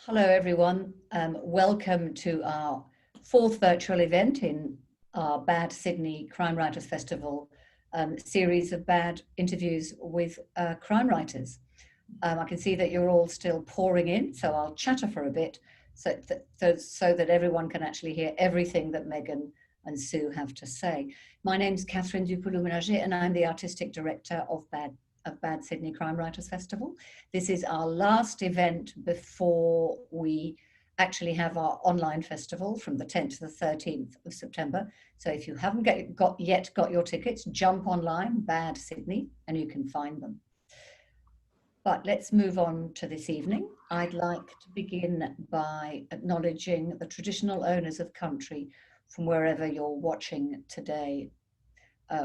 Hello, everyone. Welcome to our fourth virtual event in our Bad Sydney Crime Writers Festival series of bad interviews with crime writers. I can see that you're all still pouring in, so I'll chatter for a bit so that everyone can actually hear everything that Megan and Sue have to say. My name's Catherine Dupoulou-Ménager, and I'm the Artistic Director of Bad Sydney Crime Writers Festival. This is our last event before we actually have our online festival from the 10th to the 13th of September. So if you haven't yet got your tickets, jump online, Bad Sydney, and you can find them. But let's move on to this evening. I'd like to begin by acknowledging the traditional owners of country from wherever you're watching today.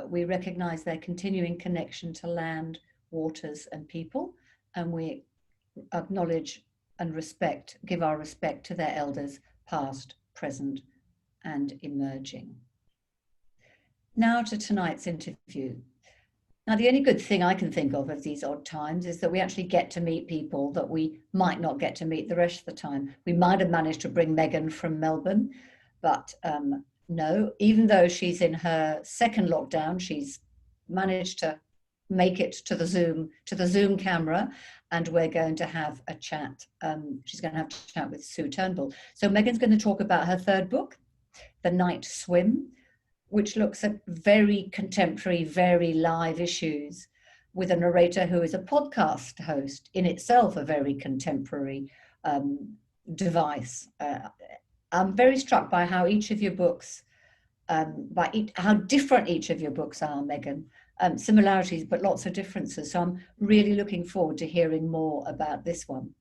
We recognise their continuing connection to land, waters and people, and we acknowledge and give our respect to their elders, past, present and emerging. Now to tonight's interview. Now, the only good thing I can think of these odd times is that we actually get to meet people that we might not get to meet the rest of the time. We might have managed to bring Megan from Melbourne, but no, even though she's in her second lockdown, she's managed to make it to the Zoom camera, and we're going to have a chat. She's going to have to chat with Sue Turnbull. So Megan's going to talk about her third book, The Night Swim, which looks at very contemporary, very live issues with a narrator who is a podcast host, in itself a very contemporary device. I'm very struck by how each of your books, how different each of your books are, Megan. Similarities, but lots of differences. So I'm really looking forward to hearing more about this one.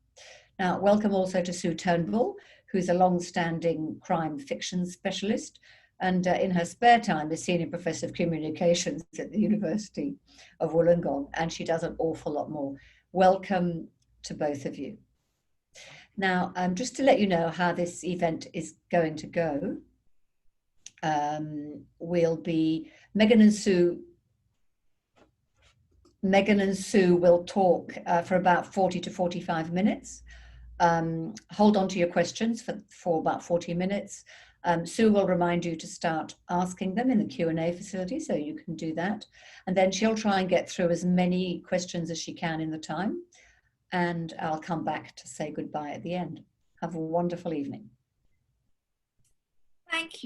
Now, welcome also to Sue Turnbull, who's a long-standing crime fiction specialist, and in her spare time is Senior Professor of Communications at the University of Wollongong, and she does an awful lot more. Welcome to both of you. Now, just to let you know how this event is going to go, Megan and Sue will talk for about 40 to 45 minutes. Hold on to your questions for about 40 minutes. Sue will remind you to start asking them in the Q&A facility, so you can do that. And then she'll try and get through as many questions as she can in the time. And I'll come back to say goodbye at the end. Have a wonderful evening. Thank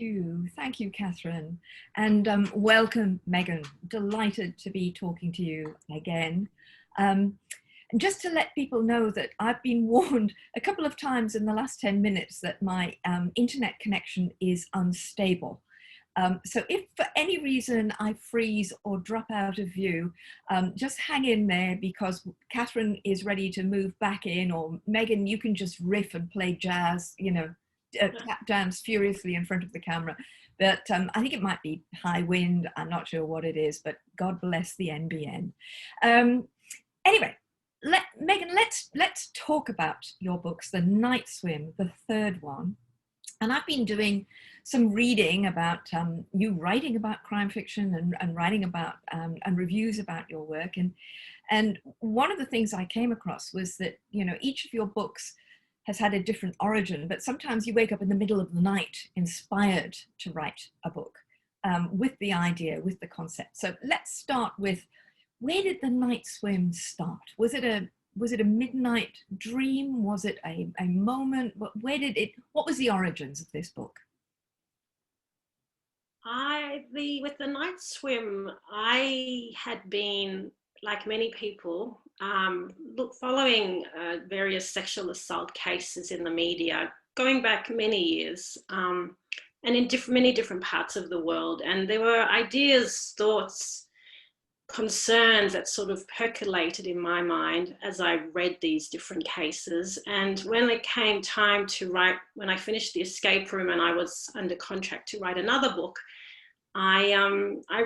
you, Catherine, and welcome, Megan. Delighted to be talking to you again. And just to let people know that I've been warned a couple of times in the last 10 minutes that my internet connection is unstable. So if for any reason I freeze or drop out of view, just hang in there, because Catherine is ready to move back in, or Megan, you can just riff and play jazz, tap dance furiously in front of the camera. But I think it might be high wind. I'm not sure what it is, but God bless the NBN. Anyway, Megan, let's talk about your books, The Night Swim, the third one. And I've been doing some reading about you writing about crime fiction and writing about and reviews about your work. And one of the things I came across was that, each of your books has had a different origin, but sometimes you wake up in the middle of the night inspired to write a book with the idea, with the concept. So let's start with, where did The Night Swim start? Was it a midnight dream? Was it a moment? What was the origins of this book? With The Night Swim, I had been, like many people, following various sexual assault cases in the media, going back many years, and in many different parts of the world. And there were ideas, thoughts, concerns that sort of percolated in my mind as I read these different cases. And when it came time to write, when I finished The Escape Room and I was under contract to write another book, I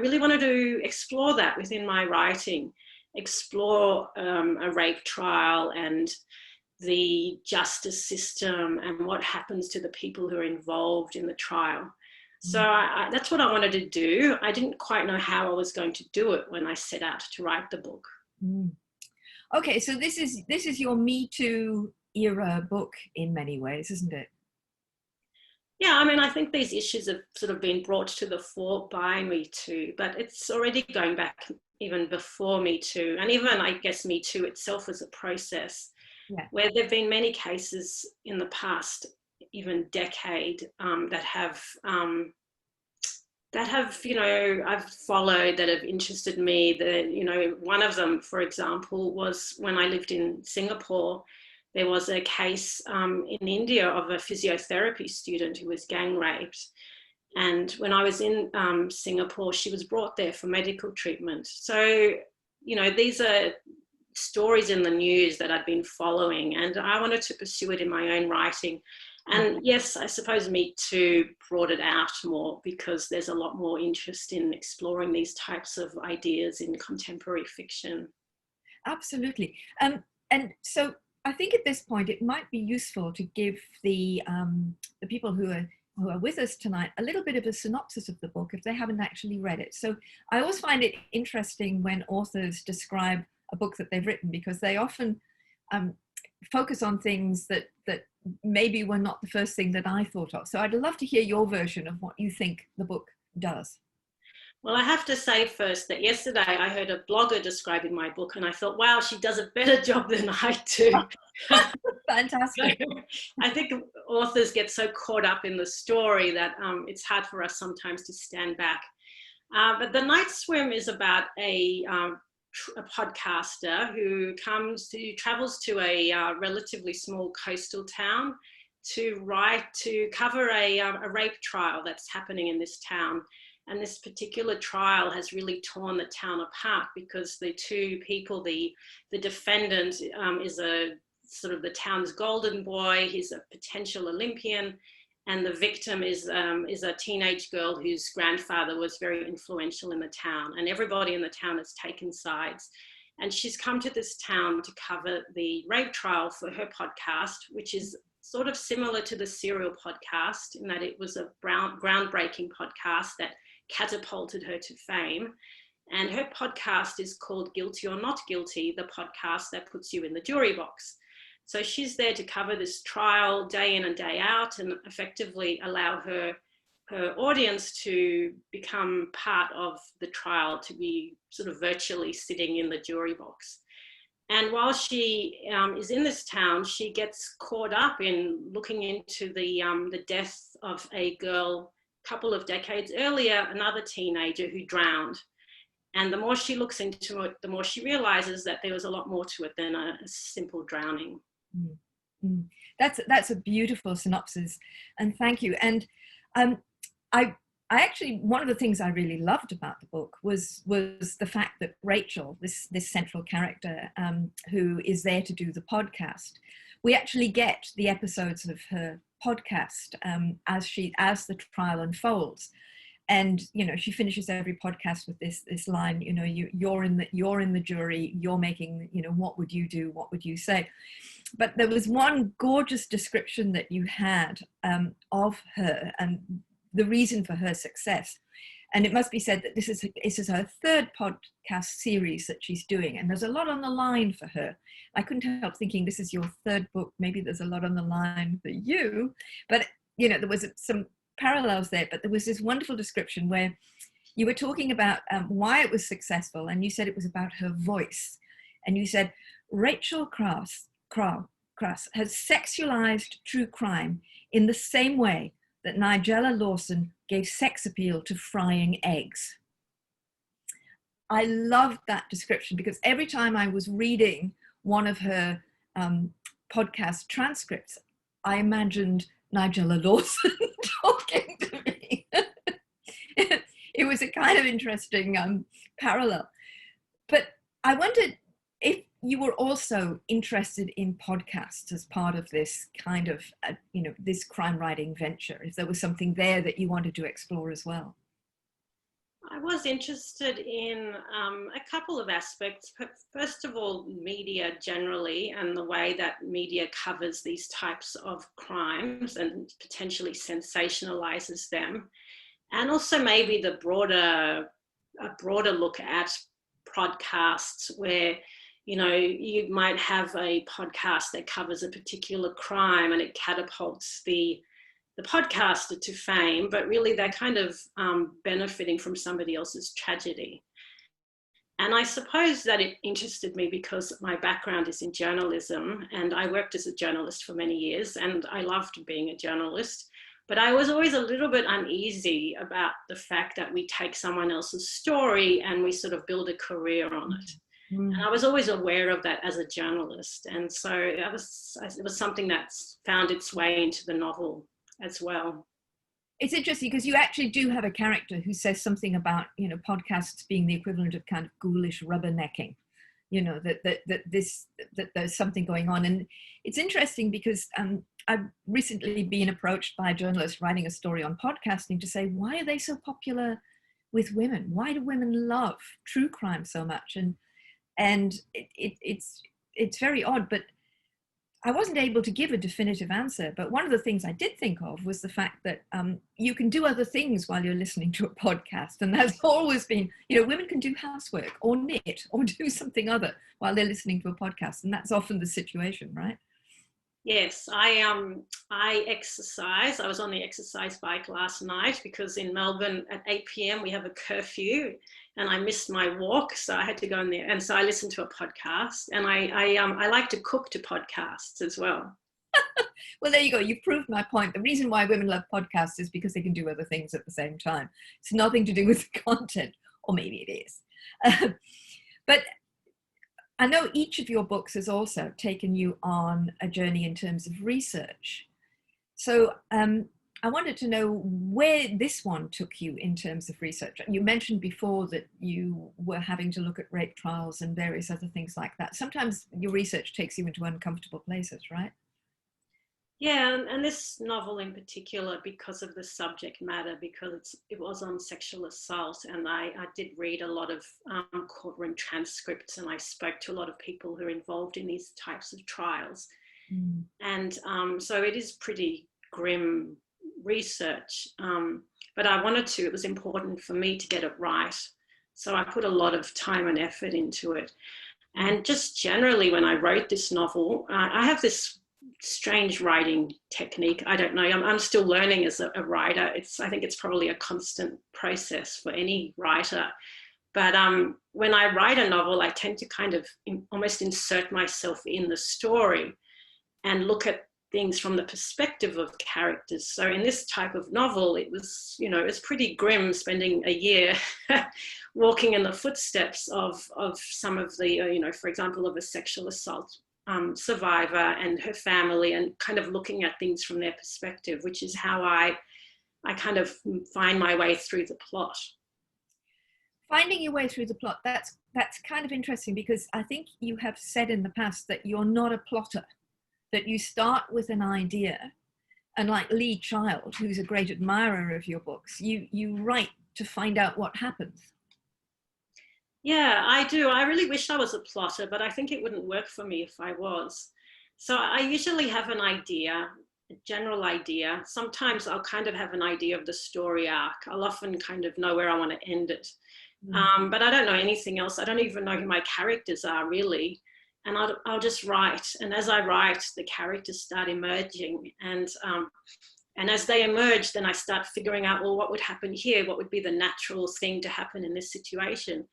really wanted to explore that within my writing, explore a rape trial and the justice system and what happens to the people who are involved in the trial. So that's what I wanted to do. I didn't quite know how I was going to do it when I set out to write the book. Okay, so this is your Me Too era book in many ways, isn't it? Yeah, I mean, I think these issues have sort of been brought to the fore by Me Too, but it's already going back even before Me Too, and even, I guess, Me Too itself as a process, where there have been many cases in the past, even decade, that have, I've followed, that have interested me. One of them, for example, was when I lived in Singapore. There was a case in India of a physiotherapy student who was gang raped. And when I was in Singapore, she was brought there for medical treatment. So, these are stories in the news that I'd been following, and I wanted to pursue it in my own writing. And yes, I suppose Me Too brought it out more because there's a lot more interest in exploring these types of ideas in contemporary fiction. Absolutely. And so I think at this point it might be useful to give the people who are with us tonight a little bit of a synopsis of the book if they haven't actually read it. So I always find it interesting when authors describe a book that they've written, because they often focus on things that maybe were not the first thing that I thought of. So I'd love to hear your version of what you think the book does. Well, I have to say first that yesterday I heard a blogger describing my book, and I thought, wow, she does a better job than I do. Fantastic. I think authors get so caught up in the story that it's hard for us sometimes to stand back. But The Night Swim is about a podcaster who travels to a relatively small coastal town to cover a rape trial that's happening in this town. And this particular trial has really torn the town apart because the two people, the defendant is a sort of the town's golden boy, he's a potential Olympian, and the victim is a teenage girl whose grandfather was very influential in the town, and everybody in the town has taken sides. And she's come to this town to cover the rape trial for her podcast, which is sort of similar to the Serial podcast in that it was a groundbreaking podcast that catapulted her to fame. And her podcast is called Guilty or Not Guilty, the podcast that puts you in the jury box. So she's there to cover this trial day in and day out and effectively allow her audience to become part of the trial, to be sort of virtually sitting in the jury box. And while she is in this town, she gets caught up in looking into the death of a girl a couple of decades earlier, another teenager who drowned. And the more she looks into it, the more she realizes that there was a lot more to it than a simple drowning. Mm-hmm. That's a beautiful synopsis, and thank you. And I actually, one of the things I really loved about the book was the fact that Rachel, this central character who is there to do the podcast, we actually get the episodes of her podcast as the trial unfolds. And she finishes every podcast with this line, you're in the jury, you're making, what would you do, what would you say? But there was one gorgeous description that you had of her and the reason for her success. And it must be said that this is her third podcast series that she's doing, and there's a lot on the line for her. I couldn't help thinking, this is your third book, maybe there's a lot on the line for you. But there was some parallels there, but there was this wonderful description where you were talking about why it was successful, and you said it was about her voice. And you said, Rachel Cross has sexualized true crime in the same way that Nigella Lawson gave sex appeal to frying eggs. I loved that description because every time I was reading one of her podcast transcripts, I imagined Nigella Lawson talking to me. It was a kind of interesting parallel. But I wondered if you were also interested in podcasts as part of this kind of, this crime writing venture, if there was something there that you wanted to explore as well. I was interested in a couple of aspects. First of all, media generally and the way that media covers these types of crimes and potentially sensationalizes them. And also maybe a broader look at podcasts where, You know, you might have a podcast that covers a particular crime and it catapults the podcaster to fame, but really they're kind of benefiting from somebody else's tragedy. And I suppose that it interested me because my background is in journalism, and I worked as a journalist for many years, and I loved being a journalist. But I was always a little bit uneasy about the fact that we take someone else's story and we sort of build a career on it. And I was always aware of that as a journalist. And so it was something that's found its way into the novel as well. It's interesting because you actually do have a character who says something about, you know, podcasts being the equivalent of kind of ghoulish rubbernecking, you know, that there's something going on. And it's interesting because I've recently been approached by a journalist writing a story on podcasting to say, why are they so popular with women? Why do women love true crime so much? And it's very odd, but I wasn't able to give a definitive answer. But one of the things I did think of was the fact that you can do other things while you're listening to a podcast. And that's always been, you know, women can do housework or knit or do something other while they're listening to a podcast. And that's often the situation, right? Yes, I exercise. I was on the exercise bike last night because in Melbourne at 8 p.m. we have a curfew, and I missed my walk, so I had to go in there. And so I listened to a podcast, and I like to cook to podcasts as well. Well, there you go. You've proved my point. The reason why women love podcasts is because they can do other things at the same time. It's nothing to do with the content, or maybe it is. But I know each of your books has also taken you on a journey in terms of research. So I wanted to know where this one took you in terms of research. You mentioned before that you were having to look at rape trials and various other things like that. Sometimes your research takes you into uncomfortable places, right? Yeah, and this novel in particular, because of the subject matter, because it was on sexual assault, and I did read a lot of courtroom transcripts, and I spoke to a lot of people who are involved in these types of trials. And so it is pretty grim research, but it was important for me to get it right. So I put a lot of time and effort into it. And just generally, when I wrote this novel, I have this strange writing technique. I don't know. I'm still learning as a writer. I think it's probably a constant process for any writer. But when I write a novel, I tend to kind of almost insert myself in the story and look at things from the perspective of characters. So in this type of novel, it was, you know, it's pretty grim spending a year walking in the footsteps of some of the, you know, for example, of a sexual assault survivor and her family, and kind of looking at things from their perspective, which is how I kind of find my way through the plot. Finding your way through the plot, that's kind of interesting, because I think you have said in the past that you're not a plotter, that you start with an idea, and like Lee Child, who's a great admirer of your books, you write to find out what happens. Yeah, I do. I really wish I was a plotter, but I think it wouldn't work for me if I was. So I usually have an idea, a general idea. Sometimes I'll kind of have an idea of the story arc. I'll often kind of know where I want to end it. But I don't know anything else. I don't even know who my characters are really. And I'll just write. And as I write, the characters start emerging. And as they emerge, then I start figuring out, well, what would happen here? What would be the natural thing to happen in this situation?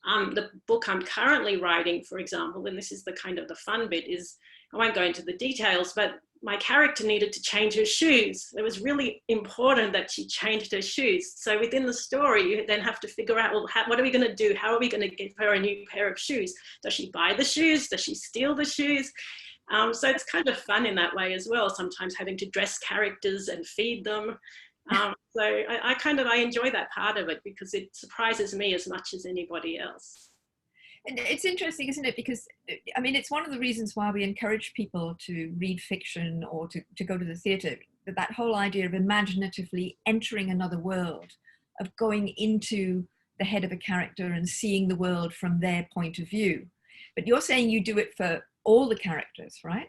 The book I'm currently writing, for example, and this is the kind of the fun bit, is I won't go into the details, but my character needed to change her shoes. It was really important that she changed her shoes. So within the story, you then have to figure out, well, what are we going to do? How are we going to give her a new pair of shoes? Does she buy the shoes? Does she steal the shoes? So it's kind of fun in that way as well, sometimes having to dress characters and feed them. So I enjoy that part of it because it surprises me as much as anybody else. And it's interesting, isn't it? Because, I mean, it's one of the reasons why we encourage people to read fiction or to go to the theatre, that whole idea of imaginatively entering another world, of going into the head of a character and seeing the world from their point of view. But you're saying you do it for all the characters, right?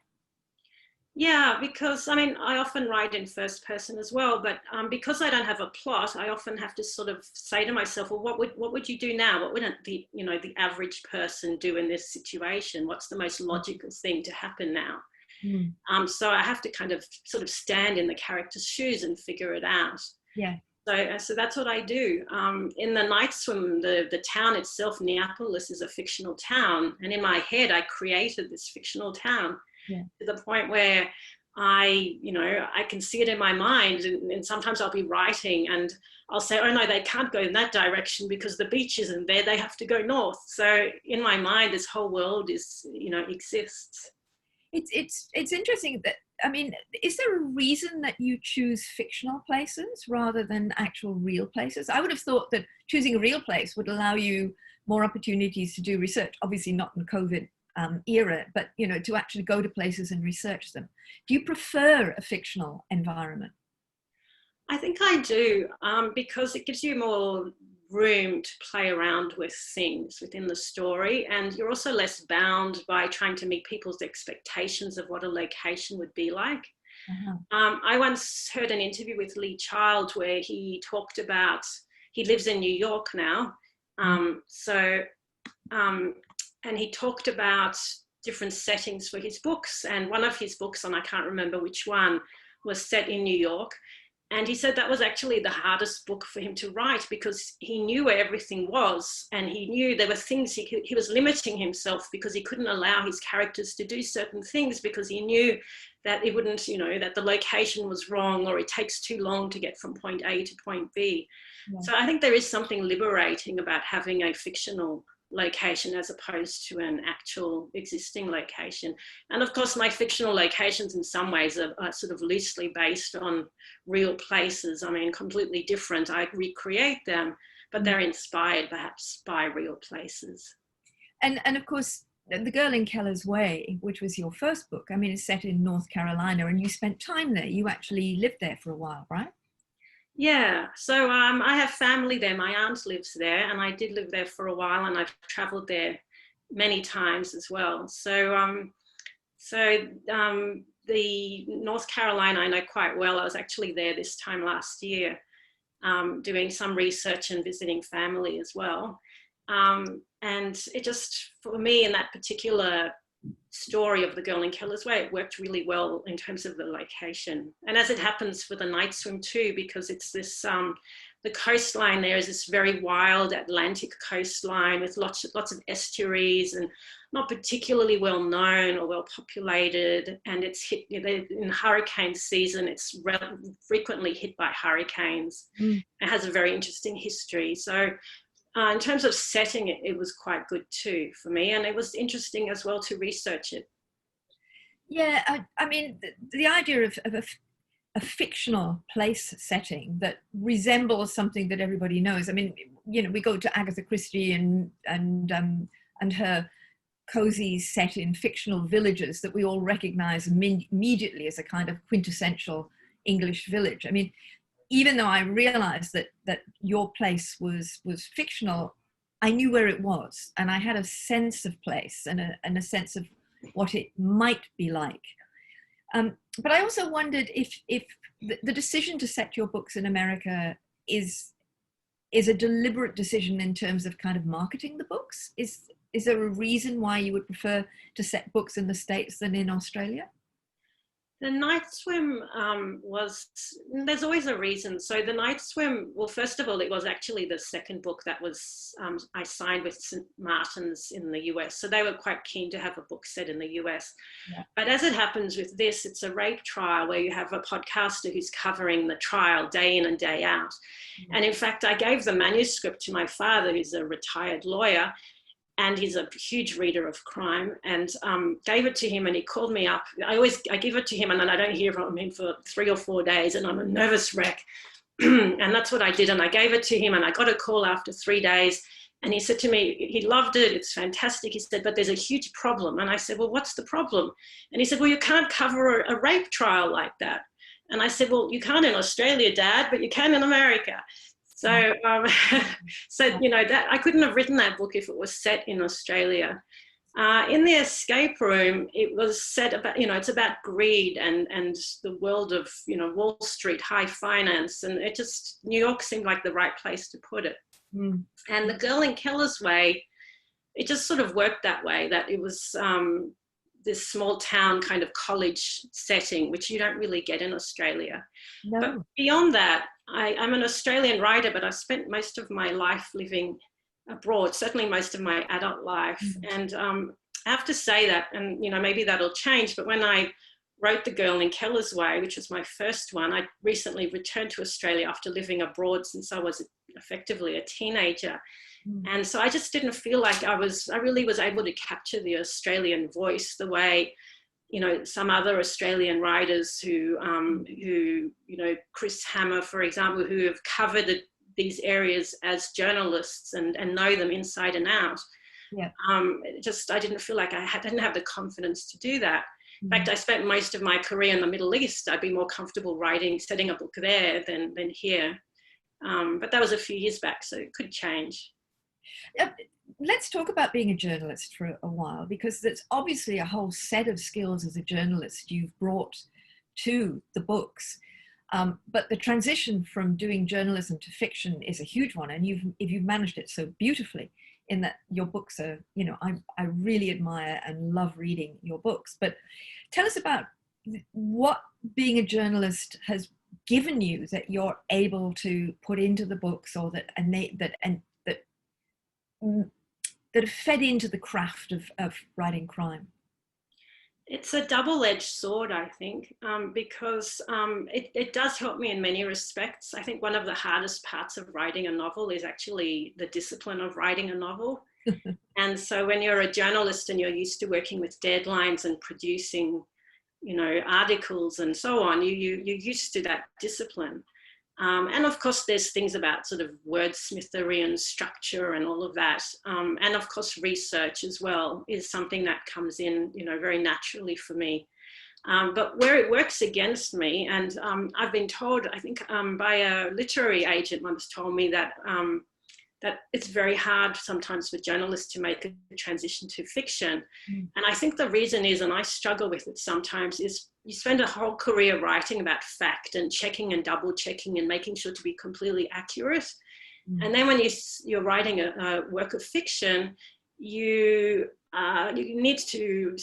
Yeah, because I mean, I often write in first person as well, but because I don't have a plot, I often have to sort of say to myself, well, what would you do now? What would the the average person do in this situation? What's the most logical thing to happen now? So I have to kind of sort of stand in the character's shoes and figure it out. Yeah. So that's what I do. In the Night Swim, the town itself, Neapolis, is a fictional town, and in my head, I created this fictional town. Yeah. To the point where I can see it in my mind, and sometimes I'll be writing and I'll say, oh no, they can't go in that direction because the beach isn't there, they have to go north. So in my mind, this whole world exists. It's interesting that, I mean, is there a reason that you choose fictional places rather than actual real places? I would have thought that choosing a real place would allow you more opportunities to do research, obviously not in COVID era, but to actually go to places and research them. Do you prefer a fictional environment? I think I do, because it gives you more room to play around with things within the story, and you're also less bound by trying to meet people's expectations of what a location would be like. I once heard an interview with Lee Child where he talked about, he lives in New York now, and he talked about different settings for his books. And one of his books, and I can't remember which one, was set in New York. And he said that was actually the hardest book for him to write because he knew where everything was. And he knew there were things he was limiting himself because he couldn't allow his characters to do certain things because he knew that it wouldn't, that the location was wrong or it takes too long to get from point A to point B. Yeah. So I think there is something liberating about having a fictional location as opposed to an actual existing location. And of course, my fictional locations in some ways are sort of loosely based on real places. I mean, completely different. I recreate them, but they're inspired perhaps by real places. And of course, The Girl in Keller's Way, which was your first book, I mean, it's set in North Carolina and you spent time there. You actually lived there for a while, right? Yeah, so I have family there. My aunt lives there, and I did live there for a while, and I've travelled there many times as well. So, the North Carolina I know quite well. I was actually there this time last year, doing some research and visiting family as well. And it just, for me, in that particular story of The Girl in Keller's Way, it worked really well in terms of the location. And as it happens for the Night Swim too, because it's this, the coastline there is this very wild Atlantic coastline with lots of estuaries and not particularly well known or well populated. And it's hit, in hurricane season, it's frequently hit by hurricanes. It has a very interesting history. So in terms of setting it, it was quite good too for me. And it was interesting as well to research it. Yeah, I mean, the idea of a fictional place setting that resembles something that everybody knows. I mean, we go to Agatha Christie and her cozy set in fictional villages that we all recognize immediately as a kind of quintessential English village. I mean, even though I realized that your place was fictional, I knew where it was, and I had a sense of place and a sense of what it might be like. But I also wondered if the decision to set your books in America is a deliberate decision in terms of kind of marketing the books. Is there a reason why you would prefer to set books in the States than in Australia? The Night Swim there's always a reason. So the Night Swim, well, first of all, it was actually the second book that was, I signed with St. Martin's in the US. So they were quite keen to have a book set in the US. Yeah. But as it happens with this, it's a rape trial where you have a podcaster who's covering the trial day in and day out. Mm-hmm. And in fact, I gave the manuscript to my father, who's a retired lawyer, and he's a huge reader of crime, and gave it to him, and he called me up. I give it to him and then I don't hear from him for 3 or 4 days, and I'm a nervous wreck. And that's what I did. And I gave it to him, and I got a call after 3 days, and he said to me, he loved it, it's fantastic. He said, but there's a huge problem. And I said, well, what's the problem? And he said, well, you can't cover a rape trial like that. And I said, well, you can't in Australia, Dad, but you can in America. So, that I couldn't have written that book if it was set in Australia. In the escape room, it was said about, it's about greed and the world of, Wall Street, high finance. And New York seemed like the right place to put it. Mm. And The Girl in Keller's Way, it just sort of worked that way, that it was this small town kind of college setting, which you don't really get in Australia. No. But beyond that, I'm an Australian writer, but I spent most of my life living abroad, certainly most of my adult life. And I have to say that, and maybe that'll change, but when I wrote The Girl in Keller's Way, which was my first one, I recently returned to Australia after living abroad since I was effectively a teenager. And so I just didn't feel like I really was able to capture the Australian voice the way, some other Australian writers who Chris Hammer, for example, who have covered these areas as journalists and know them inside and out. Yeah. I didn't feel like I didn't have the confidence to do that. In fact, I spent most of my career in the Middle East. I'd be more comfortable setting a book there than here. But that was a few years back, so it could change. Let's talk about being a journalist for a while, because there's obviously a whole set of skills as a journalist you've brought to the books. But the transition from doing journalism to fiction is a huge one, and you've managed it so beautifully in that your books are, I really admire and love reading your books. But tell us about what being a journalist has given you that you're able to put into the books, or that have fed into the craft of writing crime. It's a double-edged sword, I think, because it does help me in many respects. I think one of the hardest parts of writing a novel is actually the discipline of writing a novel. And so when you're a journalist and you're used to working with deadlines and producing, articles and so on, you're used to that discipline. And of course, there's things about sort of wordsmithery and structure and all of that. And of course, research as well is something that comes in, very naturally for me. But where it works against me, and I've been told, I think by a literary agent once told me that it's very hard sometimes for journalists to make a transition to fiction. And I think the reason is, and I struggle with it sometimes, is you spend a whole career writing about fact and checking and double checking and making sure to be completely accurate. And then when you're writing a work of fiction, you need to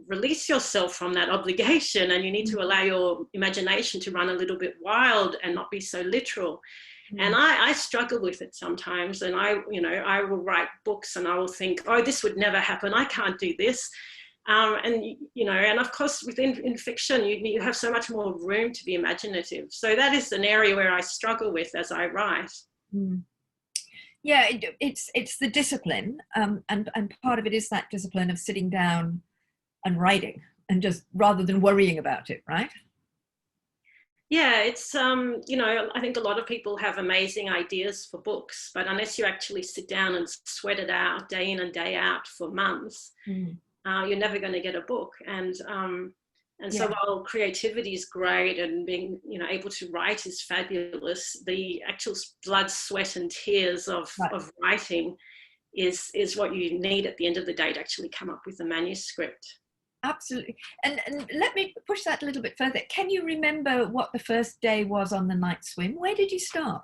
release yourself from that obligation, and you need to allow your imagination to run a little bit wild and not be so literal. And I struggle with it sometimes, and I will write books and I will think, oh, this would never happen. I can't do this. And of course, in fiction, you have so much more room to be imaginative. So that is an area where I struggle with as I write. Yeah, it's the discipline, and part of it is that discipline of sitting down and writing, and just rather than worrying about it, right? Yeah, it's, I think a lot of people have amazing ideas for books, but unless you actually sit down and sweat it out day in and day out for months, you're never going to get a book. And so while creativity is great and being, able to write is fabulous, the actual blood, sweat and tears of writing is what you need at the end of the day to actually come up with a manuscript. Absolutely. And let me push that a little bit further. Can you remember what the first day was on the night swim? Where did you start?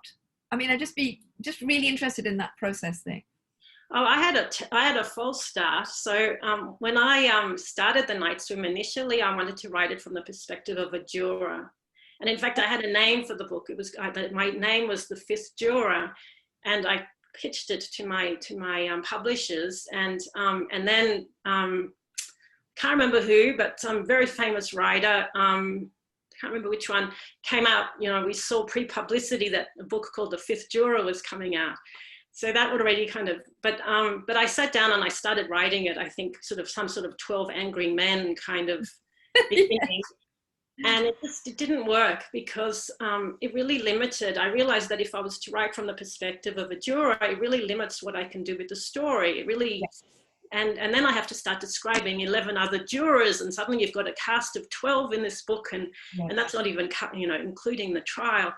I mean, I'd just be really interested in that process thing. Oh, I had a false start. So when I started the night swim initially, I wanted to write it from the perspective of a juror. And in fact, I had a name for the book. It was my name was The Fifth Juror, and I pitched it to my publishers, and then can't remember who, but some very famous writer, can't remember which one, came out. We saw pre-publicity that a book called The Fifth Juror was coming out. So that would already kind of, but I sat down and I started writing it, I think some sort of 12 angry men kind of beginning. And it didn't work because it really limited. I realized that if I was to write from the perspective of a juror, it really limits what I can do with the story. It really, yes. And then I have to start describing 11 other jurors, and suddenly you've got a cast of 12 in this book, and that's not even, including the trial.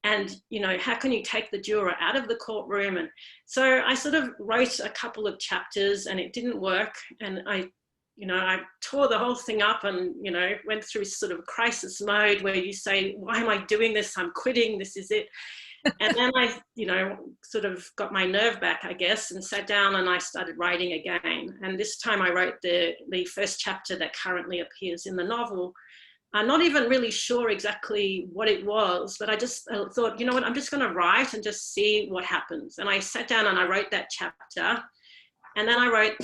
And, you know, how can you take the juror out of the courtroom? And so I sort of wrote a couple of chapters and it didn't work. And I tore the whole thing up and, you know, went through sort of crisis mode where you say, why am I doing this? I'm quitting. This is it. And then I, you know, sort of got my nerve back, I guess, and sat down and I started writing again. And this time I wrote the first chapter that currently appears in the novel. I'm not even really sure exactly what it was, but I just thought, you know what, I'm just going to write and just see what happens. And I sat down and I wrote that chapter. And then I wrote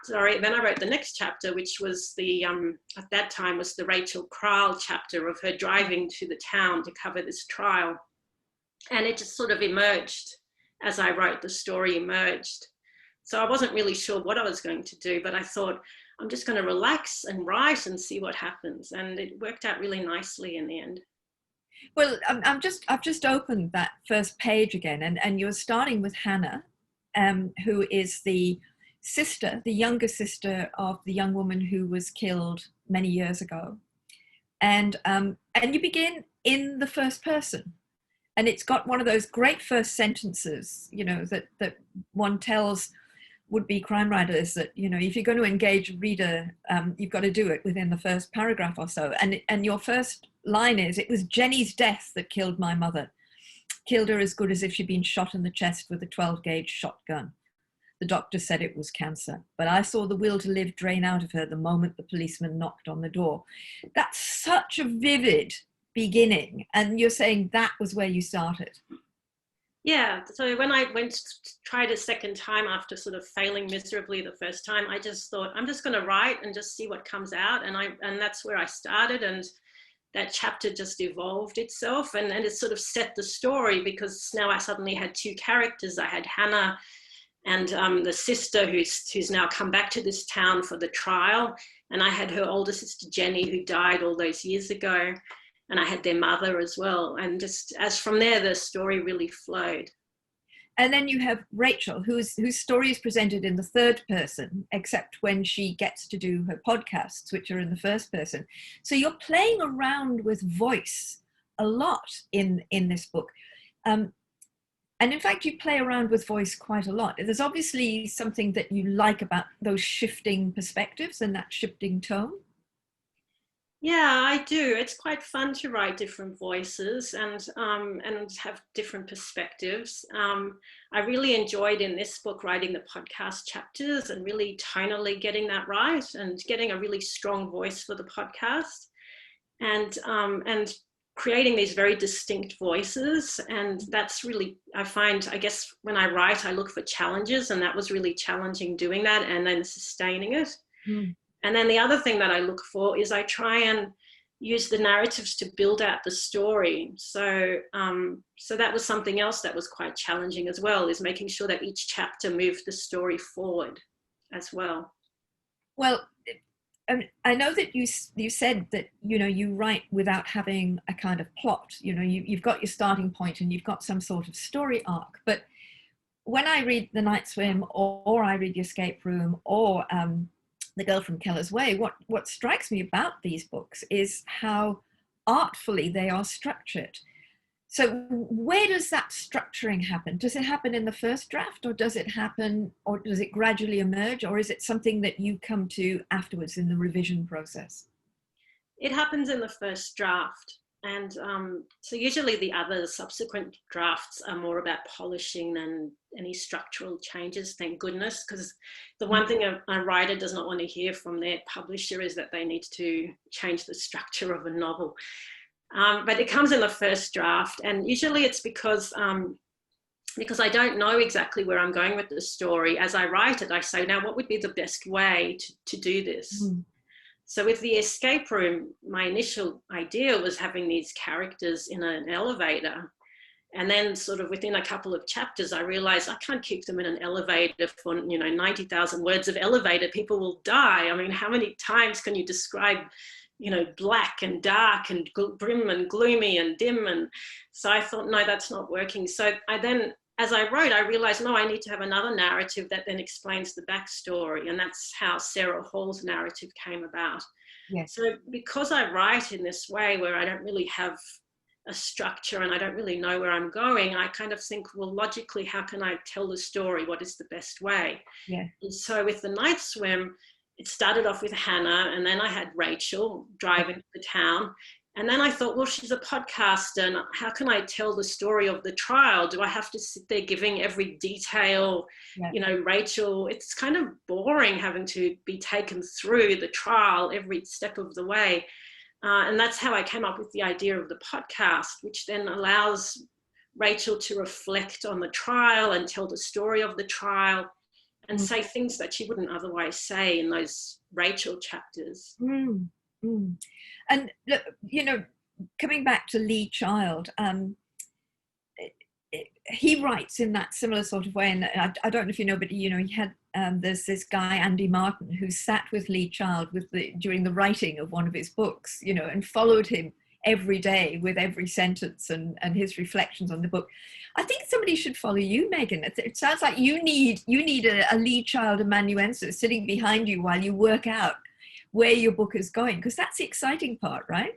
the next chapter, which was at that time was the Rachel Crowell chapter of her driving to the town to cover this trial. And it just sort of emerged as I wrote, the story emerged. So I wasn't really sure what I was going to do, but I thought, I'm just going to relax and write and see what happens. And it worked out really nicely in the end. Well, I've just opened that first page again, and you're starting with Hannah, who is the younger sister of the young woman who was killed many years ago. And you begin in the first person. And it's got one of those great first sentences, you know, that one tells would-be crime writers that, you know, if you're going to engage a reader, you've got to do it within the first paragraph or so. And your first line is, it was Jenny's death that killed my mother. Killed her as good as if she'd been shot in the chest with a 12-gauge shotgun. The doctor said it was cancer, but I saw the will to live drain out of her the moment the policeman knocked on the door. That's such a vivid beginning. And you're saying that was where you started. Yeah, so when I went to try it a second time after sort of failing miserably the first time, I just thought, I'm just going to write and just see what comes out. And that's where I started. And that chapter just evolved itself and it sort of set the story, because now I suddenly had two characters. I had Hannah and the sister who's now come back to this town for the trial. And I had her older sister, Jenny, who died all those years ago. And I had their mother as well. And just as from there, the story really flowed. And then you have Rachel, whose story is presented in the third person, except when she gets to do her podcasts, which are in the first person. So you're playing around with voice a lot in this book. And in fact, you play around with voice quite a lot. There's obviously something that you like about those shifting perspectives and that shifting tone. Yeah, I do. It's quite fun to write different voices and have different perspectives. I really enjoyed in this book writing the podcast chapters and really tonally getting that right and getting a really strong voice for the podcast and creating these very distinct voices. And that's really, I find, I guess when I write, I look for challenges, and that was really challenging doing that and then sustaining it. Mm. And then the other thing that I look for is I try and use the narratives to build out the story. So that was something else that was quite challenging as well, is making sure that each chapter moved the story forward as well. Well, I know that you said that, you know, you write without having a kind of plot. You know, you've got your starting point and you've got some sort of story arc. But when I read The Night Swim or I read The Escape Room or The Girl from Keller's Way, what strikes me about these books is how artfully they are structured. So where does that structuring happen? Does it happen in the first draft, or does it gradually emerge, or is it something that you come to afterwards in the revision process? It happens in the first draft. And so usually the other subsequent drafts are more about polishing than any structural changes, thank goodness, because the one thing a writer does not want to hear from their publisher is that they need to change the structure of a novel. But it comes in the first draft, and usually it's because I don't know exactly where I'm going with the story. As I write it, I say, now what would be the best way to do this? Mm. So with The Escape Room, my initial idea was having these characters in an elevator. And then sort of within a couple of chapters, I realized I can't keep them in an elevator for, 90,000 words of elevator. People will die. I mean, how many times can you describe, black and dark and grim and gloomy and dim? And so I thought, no, that's not working. So as I wrote, I realized, no, I need to have another narrative that then explains the backstory. And that's how Sarah Hall's narrative came about. Yes. So because I write in this way where I don't really have a structure and I don't really know where I'm going, I kind of think, well, logically, how can I tell the story? What is the best way? Yeah. And so with the night swim, it started off with Hannah, and then I had Rachel driving to the town. And then I thought, well, she's a podcaster, and how can I tell the story of the trial? Do I have to sit there giving every detail? Yeah. You know, Rachel, it's kind of boring having to be taken through the trial every step of the way. And that's how I came up with the idea of the podcast, which then allows Rachel to reflect on the trial and tell the story of the trial and say things that she wouldn't otherwise say in those Rachel chapters. And, you know, coming back to Lee Child, he writes in that similar sort of way. And I don't know if you know, but, you know, he had, there's this guy, Andy Martin, who sat with Lee Child during the writing of one of his books, you know, and followed him every day with every sentence and his reflections on the book. I think somebody should follow you, Megan. It sounds like you need a Lee Child amanuensis sitting behind you while you work out where your book is going, because that's the exciting part, right?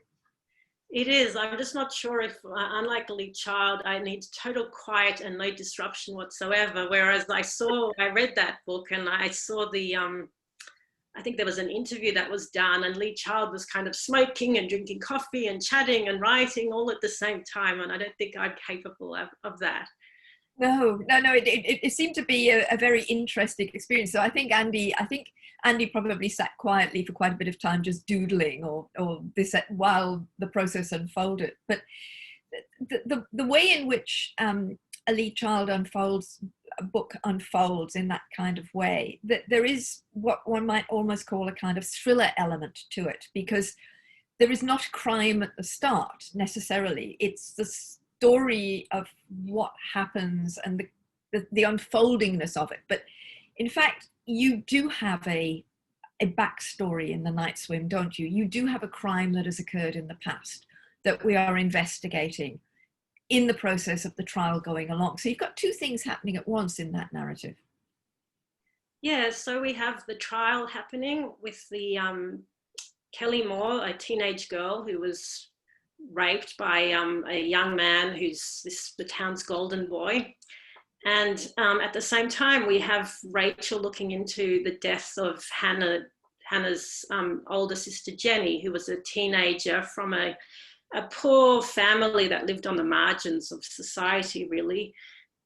It is. I'm just not sure if, unlike Lee Child, I need total quiet and no disruption whatsoever. Whereas I read that book and I saw the, I think there was an interview that was done and Lee Child was kind of smoking and drinking coffee and chatting and writing all at the same time. And I don't think I'm capable of that. No, it seemed to be a very interesting experience. So I think Andy probably sat quietly for quite a bit of time just doodling or this while the process unfolded. But the way in which a Lee Child book unfolds in that kind of way, that there is what one might almost call a kind of thriller element to it, because there is not crime at the start necessarily. It's the story of what happens and the unfoldingness of it. But in fact, you do have a backstory in the Night Swim, don't you? You do have a crime that has occurred in the past that we are investigating in the process of the trial going along. So you've got two things happening at once in that narrative. Yeah, so we have the trial happening with the Kelly Moore, a teenage girl who was raped by a young man who's the town's golden boy. And at the same time, we have Rachel looking into the death of Hannah's older sister, Jenny, who was a teenager from a poor family that lived on the margins of society, really.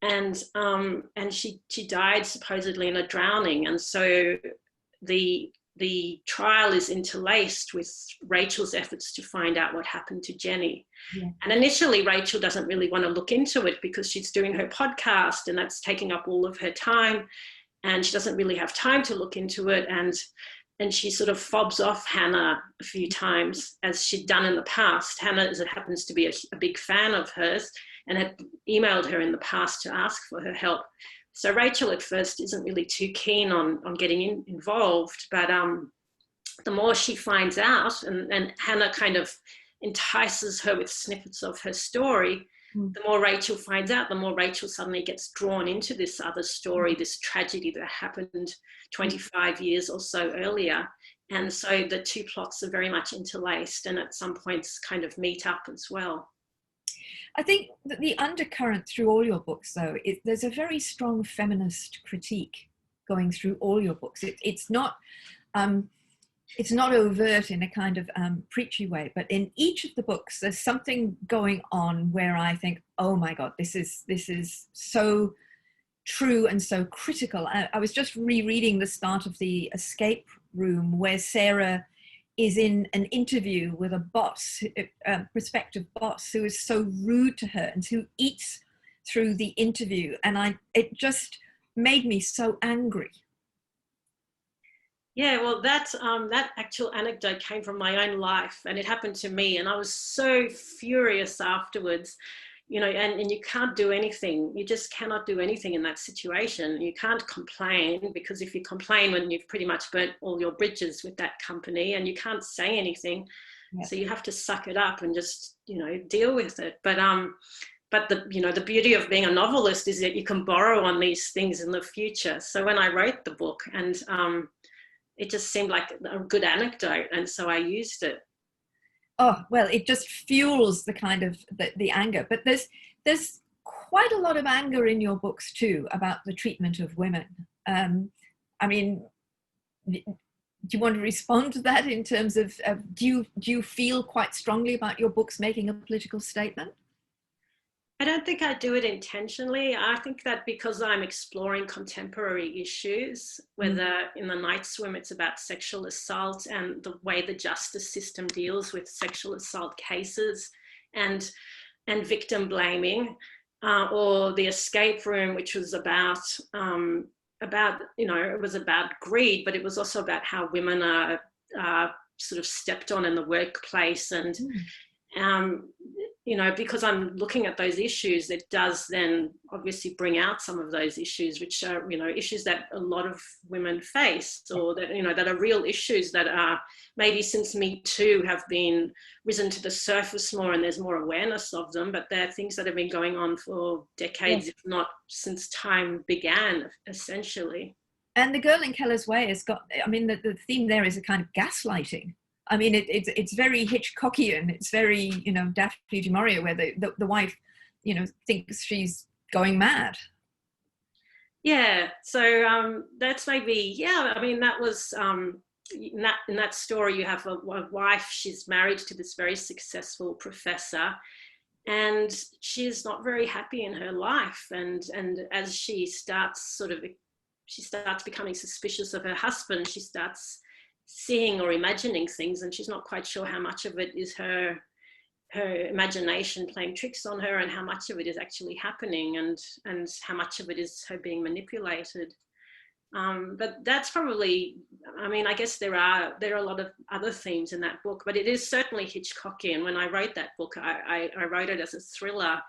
And she died supposedly in a drowning. And so the trial is interlaced with Rachel's efforts to find out what happened to Jenny. Yeah. And initially, Rachel doesn't really want to look into it because she's doing her podcast and that's taking up all of her time. And she doesn't really have time to look into it. And she sort of fobs off Hannah a few times, as she'd done in the past. Hannah, as it happens to be a big fan of hers, and had emailed her in the past to ask for her help. So Rachel at first isn't really too keen on getting involved, but the more she finds out, and Hannah kind of entices her with snippets of her story, the more Rachel finds out, the more Rachel suddenly gets drawn into this other story, this tragedy that happened 25 years or so earlier. And so the two plots are very much interlaced and at some points kind of meet up as well. I think that the undercurrent through all your books, though, there's a very strong feminist critique going through all your books. It's not overt in a kind of preachy way, but in each of the books, there's something going on where I think, oh my God, this is so true and so critical. I was just rereading the start of The Escape Room, where Sarah is in an interview with a boss, a prospective boss, who is so rude to her and who eats through the interview. And it just made me so angry. Yeah, well, that actual anecdote came from my own life, and it happened to me, and I was so furious afterwards, you know, and you can't do anything. You just cannot do anything in that situation. You can't complain, because if you complain when you've pretty much burnt all your bridges with that company, and you can't say anything, so you have to suck it up and just, you know, deal with it. But the beauty of being a novelist is that you can borrow on these things in the future. So when I wrote the book, and it just seemed like a good anecdote, and so I used it. Oh, well, it just fuels the kind of the anger. But there's quite a lot of anger in your books too about the treatment of women. I mean, do you want to respond to that in terms of do you feel quite strongly about your books making a political statement? I don't think I do it intentionally. I think that because I'm exploring contemporary issues, whether in The Night Swim it's about sexual assault and the way the justice system deals with sexual assault cases and victim blaming, or The Escape Room, which was about it was about greed, but it was also about how women are sort of stepped on in the workplace. And because I'm looking at those issues, it does then obviously bring out some of those issues, which are, issues that a lot of women face, or that, that are real issues that are maybe since Me Too have been risen to the surface more and there's more awareness of them, but they're things that have been going on for decades, if not since time began, essentially. And The Girl in Keller's Way has got, I mean, the theme there is a kind of gaslighting. I mean, it's very Hitchcockian. It's very, Daphne du Maurier, where the wife, thinks she's going mad. Yeah. So that's maybe, I mean, that was, in that story, you have a wife, she's married to this very successful professor, and she's not very happy in her life. And as she starts becoming suspicious of her husband, she starts seeing or imagining things, and she's not quite sure how much of it is her imagination playing tricks on her and how much of it is actually happening, and how much of it is her being manipulated. But that's probably, I mean, I guess there are a lot of other themes in that book, but it is certainly Hitchcockian. When I wrote that book, I wrote it as a thriller,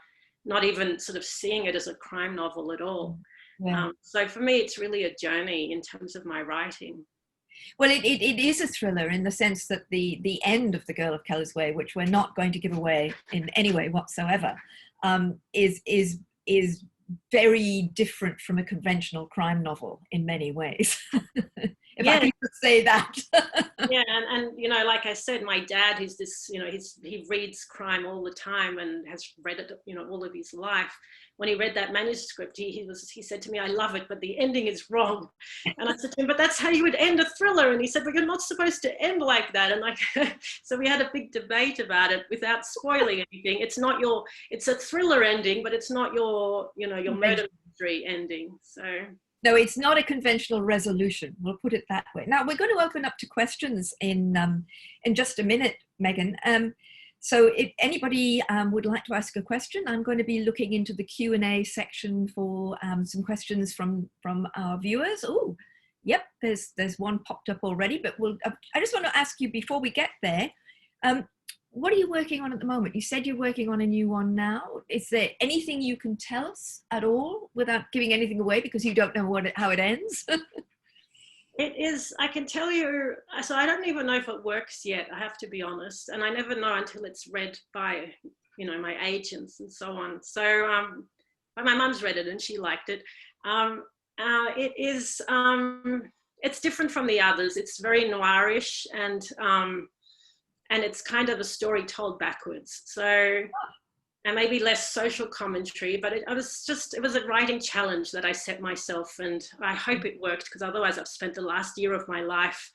not even sort of seeing it as a crime novel at all. Yeah. So for me, it's really a journey in terms of my writing. Well, it is a thriller in the sense that the end of The Girl of Keller's Way, which we're not going to give away in any way whatsoever, is very different from a conventional crime novel in many ways. If I could say that. Yeah, and like I said, my dad, who's this, he reads crime all the time and has read it, all of his life. When he read that manuscript, he said to me, "I love it, but the ending is wrong." And I said to him, "But that's how you would end a thriller." And he said, "But you're not supposed to end like that." And so we had a big debate about it without spoiling anything. It's a thriller ending, but it's not your murder mystery ending. So. No, it's not a conventional resolution. We'll put it that way. Now we're going to open up to questions in just a minute, Megan. So if anybody would like to ask a question, I'm going to be looking into the Q&A section for some questions from our viewers. Oh, yep, there's one popped up already. But I just want to ask you before we get there. What are you working on at the moment? You said you're working on a new one now. Is there anything you can tell us at all without giving anything away, because you don't know how it ends? It is, I can tell you, so I don't even know if it works yet, I have to be honest. And I never know until it's read by, my agents and so on. So but my mum's read it and she liked it. It is, it's different from the others. It's very noirish, and it's kind of a story told backwards. So, and maybe less social commentary, but it was a writing challenge that I set myself, and I hope it worked, because otherwise I've spent the last year of my life,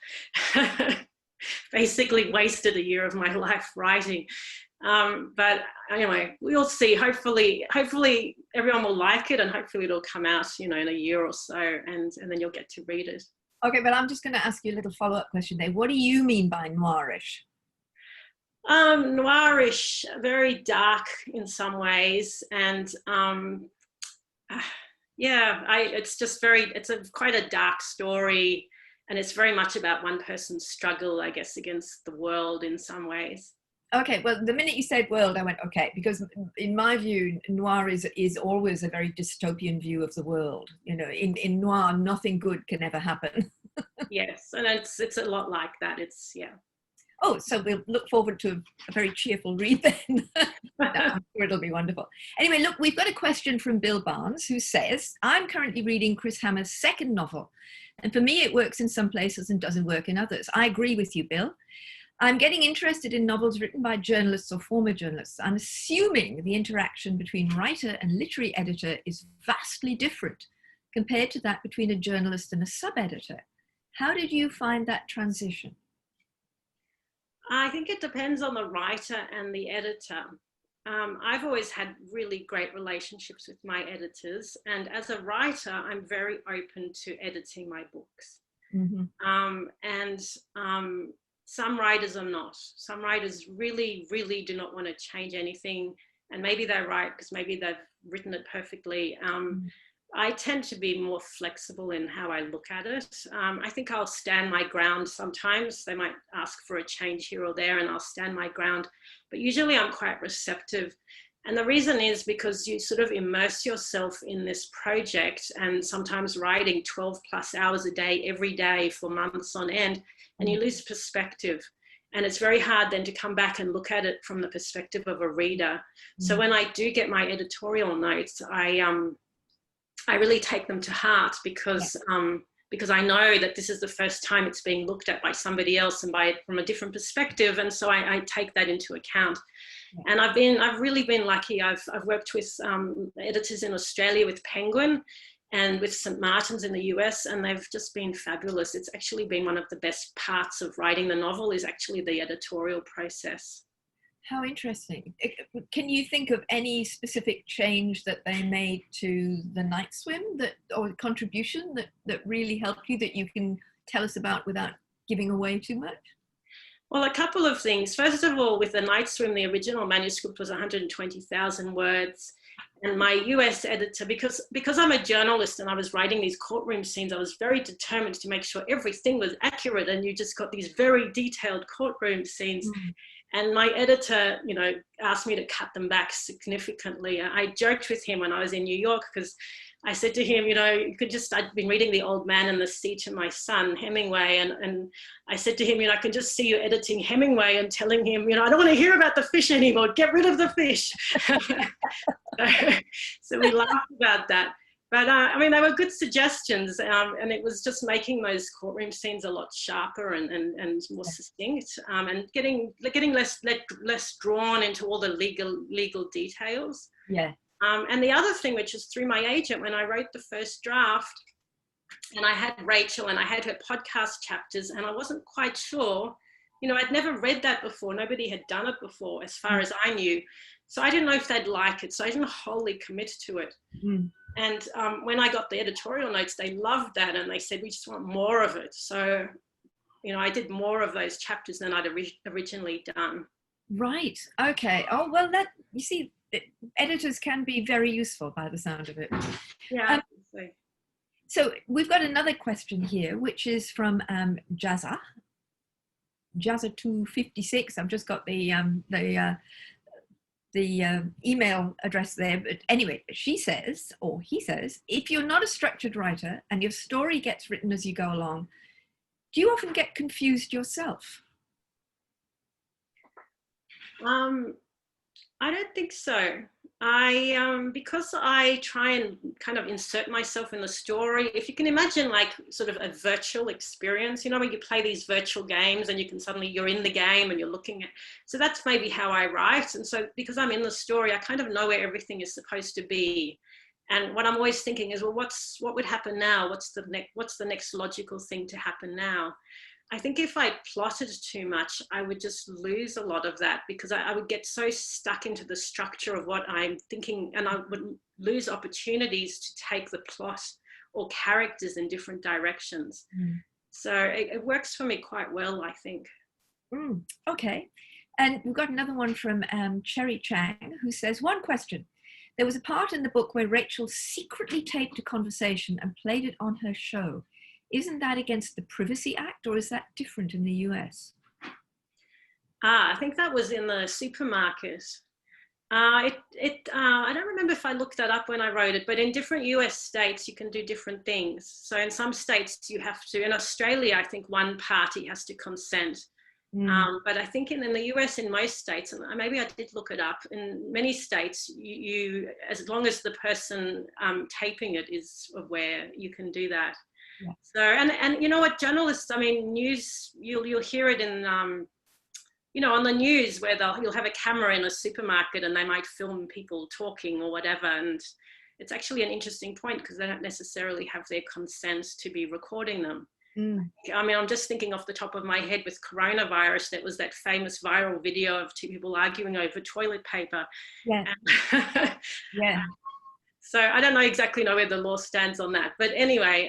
basically wasted a year of my life writing. But anyway, we'll see. Hopefully everyone will like it, and hopefully it'll come out, in a year or so, and then you'll get to read it. Okay, but I'm just going to ask you a little follow-up question there. What do you mean by noirish? Noirish, very dark in some ways, and it's quite a dark story, and it's very much about one person's struggle, I guess, against the world in some ways. Okay, well, the minute you said world, I went, okay, because in my view, noir is always a very dystopian view of the world. In noir, nothing good can ever happen. Yes, and it's a lot like that. Oh, so we'll look forward to a very cheerful read then. No, I'm sure it'll be wonderful. Anyway, look, we've got a question from Bill Barnes, who says, "I'm currently reading Chris Hammer's second novel, and for me it works in some places and doesn't work in others." I agree with you, Bill. I'm getting interested in novels written by journalists or former journalists. I'm assuming the interaction between writer and literary editor is vastly different compared to that between a journalist and a sub-editor. How did you find that transition? I think it depends on the writer and the editor. I've always had really great relationships with my editors, and as a writer, I'm very open to editing my books. Some writers are not. Some writers really, really do not want to change anything, and maybe they're right because maybe they've written it perfectly. I tend to be more flexible in how I look at it. I think I'll stand my ground sometimes. They might ask for a change here or there and I'll stand my ground, but usually I'm quite receptive. And the reason is because you sort of immerse yourself in this project, and sometimes writing 12 plus hours a day, every day for months on end, and you lose perspective. And it's very hard then to come back and look at it from the perspective of a reader. So when I do get my editorial notes, I really take them to heart because I know that this is the first time it's being looked at by somebody else and from a different perspective, and so I take that into account. And I've really been lucky. I've worked with editors in Australia with Penguin and with St. Martin's in the US, and they've just been fabulous. It's actually been one of the best parts of writing the novel is actually the editorial process. How interesting. Can you think of any specific change that they made to the Night Swim or contribution that really helped you that you can tell us about without giving away too much? Well, a couple of things. First of all, with the Night Swim, the original manuscript was 120,000 words. And my US editor, because I'm a journalist and I was writing these courtroom scenes, I was very determined to make sure everything was accurate, and you just got these very detailed courtroom scenes. And my editor, asked me to cut them back significantly. I joked with him when I was in New York because I said to him, I'd been reading The Old Man and the Sea to my son, Hemingway. And I said to him, I can just see you editing Hemingway and telling him, I don't want to hear about the fish anymore. Get rid of the fish. So we laughed about that. But they were good suggestions, and it was just making those courtroom scenes a lot sharper and more succinct, and getting less drawn into all the legal details. Yeah. And the other thing, which is through my agent, when I wrote the first draft, and I had Rachel and I had her podcast chapters, and I wasn't quite sure, I'd never read that before. Nobody had done it before, as far as I knew. So I didn't know if they'd like it. So I didn't wholly commit to it. And when I got the editorial notes, they loved that. And they said, we just want more of it. So, I did more of those chapters than I'd originally done. Right. Okay. Oh, well, you see, editors can be very useful by the sound of it. Yeah. So we've got another question here, which is from Jazza 256. I've just got the email address there, but anyway, she says, or he says, if you're not a structured writer and your story gets written as you go along, do you often get confused yourself? I don't think so. Because I try and kind of insert myself in the story. If you can imagine like sort of a virtual experience, when you play these virtual games and you're in the game and you're looking at, so that's maybe how I write. And so because I'm in the story, I kind of know where everything is supposed to be. And what I'm always thinking is, well, what would happen now? What's the next logical thing to happen now? I think if I plotted too much, I would just lose a lot of that, because I would get so stuck into the structure of what I'm thinking, and I would lose opportunities to take the plot or characters in different directions. So it works for me quite well, I think. Okay. And we've got another one from Cherry Chang, who says, one question. There was a part in the book where Rachel secretly taped a conversation and played it on her show. Isn't that against the Privacy Act, or is that different in the US? I think that was in the supermarket. I don't remember if I looked that up when I wrote it, but in different US states, you can do different things. So in some states you have to, in Australia, I think one party has to consent. But I think in the US, in most states, and maybe I did look it up, in many states, you as long as the person taping it is aware, you can do that. Yeah. So, and you know what, journalists, news, you'll hear it in you know, on the news where you'll have a camera in a supermarket and they might film people talking or whatever. And it's actually an interesting point because they don't necessarily have their consent to be recording them. I mean, I'm just thinking off the top of my head with coronavirus, that was that famous viral video of two people arguing over toilet paper. Yeah. Yeah. So I don't exactly know where the law stands on that. But anyway,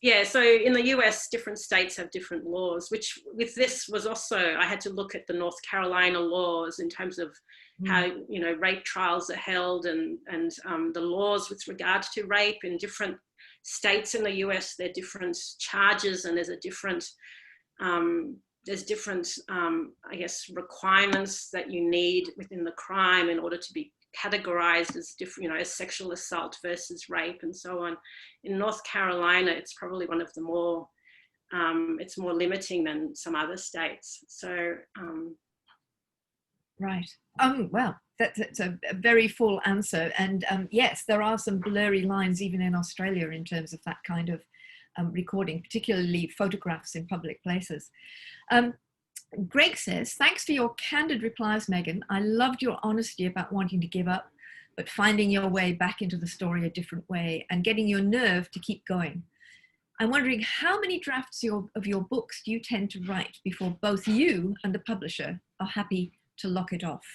yeah, so in the US, different states have different laws, which with this was also, I had to look at the North Carolina laws in terms of how, you know, rape trials are held and the laws with regard to rape in different states in the US. There are different charges and there's different, I guess, requirements that you need within the crime in order to be categorized as different, you know, as sexual assault versus rape and so on. In North Carolina, it's probably one of the more, it's more limiting than some other states. So, right. Well, that's a very full answer. And yes, there are some blurry lines even in Australia in terms of that kind of recording, particularly photographs in public places. Greg says, thanks for your candid replies, Megan. I loved your honesty about wanting to give up, but finding your way back into the story a different way and getting your nerve to keep going. I'm wondering how many drafts of your books do you tend to write before both you and the publisher are happy to lock it off?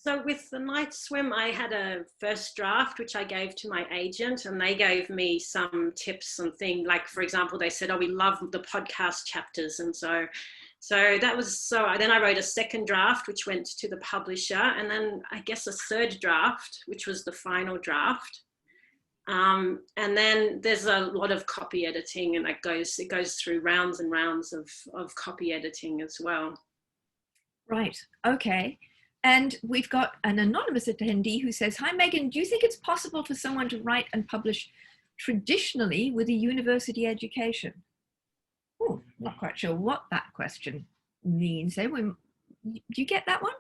So with The Night Swim, I had a first draft, which I gave to my agent, and they gave me some tips and things. Like, for example, they said, oh, we love the podcast chapters. And so that was, then I wrote a second draft, which went to the publisher. And then I guess a third draft, which was the final draft. And then there's a lot of copy editing, and it goes through rounds and rounds of copy editing as well. Right, okay. And we've got an anonymous attendee who says, hi, Megan, do you think it's possible for someone to write and publish traditionally with a university education? Oh, not quite sure what that question means. Do you get that one?